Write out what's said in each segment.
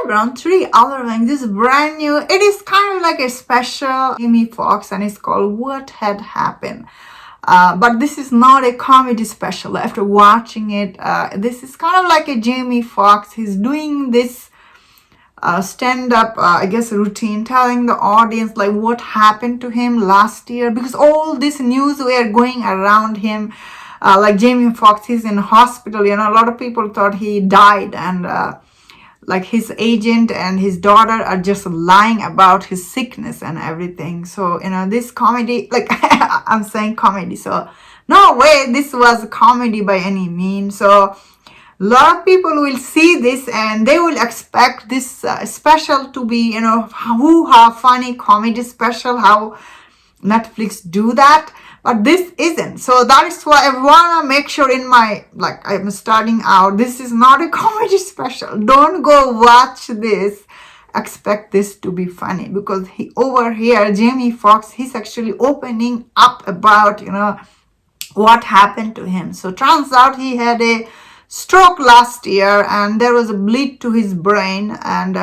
background, three other things. This is brand new. It is kind of like a special Jamie Foxx, and it's called What Had Happened. But this is not a comedy special. After watching it, this is kind of like a Jamie Foxx. He's doing this stand-up, I guess, routine, telling the audience like what happened to him last year, because all this news were going around him. Like Jamie Foxx, he's in hospital. A lot of people thought he died, and like his agent and his daughter are just lying about his sickness and everything. So, this comedy, like I'm saying comedy. So no way this was a comedy by any means. So a lot of people will see this and they will expect this special to be, hoo-ha funny comedy special, how Netflix do that. But this isn't. So that is why I want to make sure I'm starting out, this is not a comedy special. Don't go watch this, expect this to be funny. Because over here, Jamie Foxx, he's actually opening up about, what happened to him. So turns out he had a stroke last year and there was a bleed to his brain. And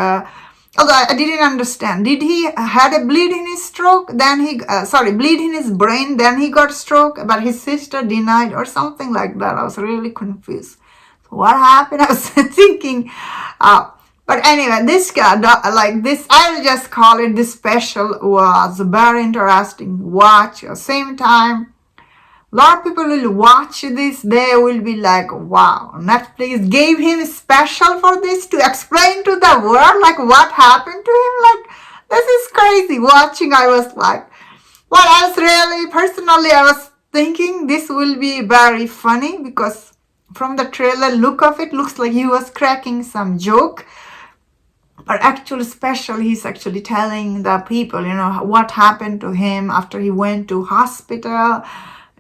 although I didn't understand, did he had a bleed in his stroke, then bleed in his brain, then he got stroke, but his sister denied or something like that. I was really confused. So what happened? I was thinking, but anyway, this guy, like this, I'll just call it, this special was very interesting watch. At the same time, a lot of people will watch this, they will be like, wow, Netflix gave him a special for this to explain to the world, like what happened to him. Like, this is crazy. Watching, I was like, well, I was thinking this will be very funny, because from the trailer look of it, looks like he was cracking some joke. But actually special, he's actually telling the people, what happened to him after he went to hospital.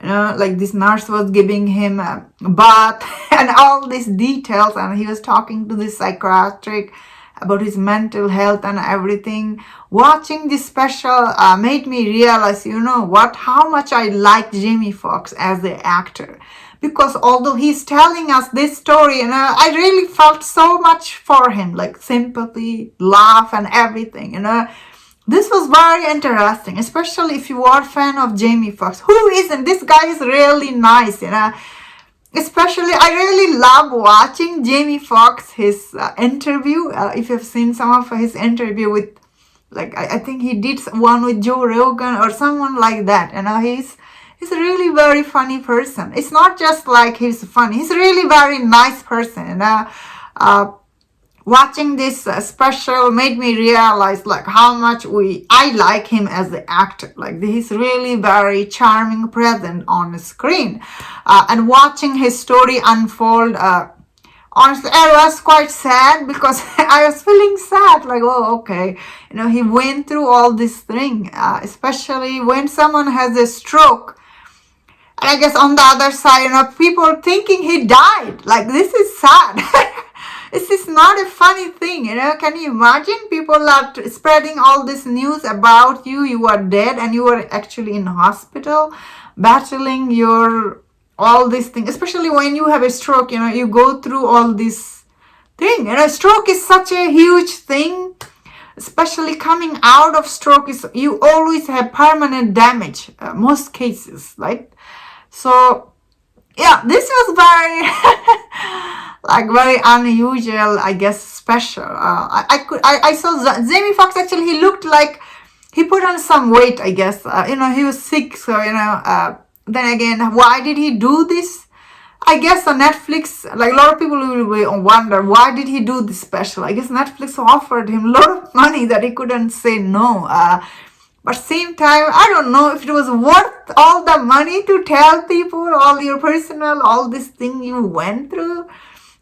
Like this nurse was giving him a bath and all these details, and he was talking to this psychiatric about his mental health and everything. Watching this special made me realize, how much I like Jamie Foxx as an actor. Because although he's telling us this story, I really felt so much for him, like sympathy, laugh, and everything, This was very interesting, especially if you are a fan of Jamie Foxx. Who isn't? This guy is really nice, Especially, I really love watching Jamie Foxx, his interview. If you've seen some of his interview with, like, I think he did one with Joe Rogan or someone like that. He's a really very funny person. It's not just like he's funny. He's a really very nice person, Watching this special made me realize like how much I like him as an actor. Like he's really very charming present on the screen. And watching his story unfold, honestly, I was quite sad because I was feeling sad. Like, oh, okay. He went through all this thing, especially when someone has a stroke. And I guess on the other side, people thinking he died. Like, this is sad. This is not a funny thing, Can you imagine? People are spreading all this news about you. You are dead and you are actually in hospital battling all these things. Especially when you have a stroke, you go through all this thing. Stroke is such a huge thing. Especially coming out of stroke, you always have permanent damage, most cases, right? So, yeah, this was very unusual, I guess, special. I saw Jamie Foxx, actually, he looked like he put on some weight, I guess. He was sick, so, then again, why did he do this? I guess on Netflix, like a lot of people will wonder, why did he do this special? I guess Netflix offered him a lot of money that he couldn't say no. But same time, I don't know if it was worth all the money to tell people all your personal, all this thing you went through.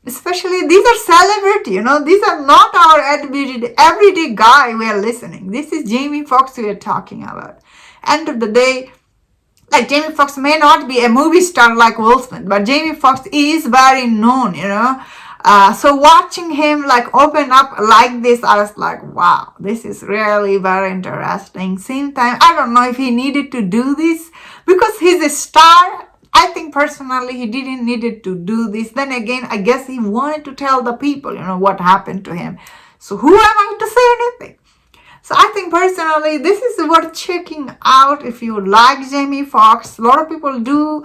Especially, these are celebrity, these are not our everyday guy we are listening. This is Jamie Foxx we are talking about. End of the day, like Jamie Foxx may not be a movie star like Will Smith, but Jamie Foxx is very known, So watching him like open up like this, I was like, wow, this is really very interesting. Same time, I don't know if he needed to do this because he's a star. I think personally he didn't needed to do this. Then again, I guess he wanted to tell the people, what happened to him. So who am I to say anything? So I think personally, this is worth checking out if you like Jamie Foxx. A lot of people do.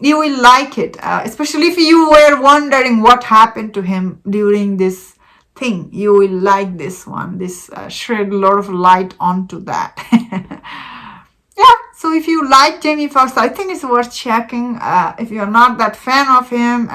You will like it, especially if you were wondering what happened to him during this thing. You will like this one. This shed a lot of light onto that. Yeah, so if you like Jamie Foxx, I think it's worth checking. If you're not that fan of him,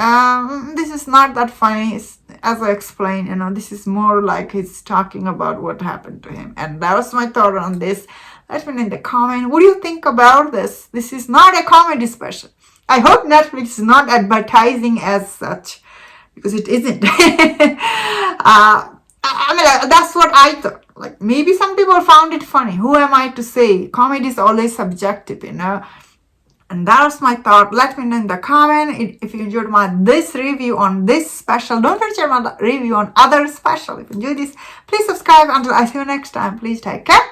this is not that funny. As I explained, this is more like he's talking about what happened to him. And that was my thought on this. Let me know in the comment. What do you think about this? This is not a comedy special. I hope Netflix is not advertising as such, because it isn't. That's what I thought. Like, maybe some people found it funny. Who am I to say? Comedy is always subjective, And that's my thought. Let me know in the comment if you enjoyed this review on this special. Don't forget my review on other special. If you enjoyed this, please subscribe. Until I see you next time, please take care.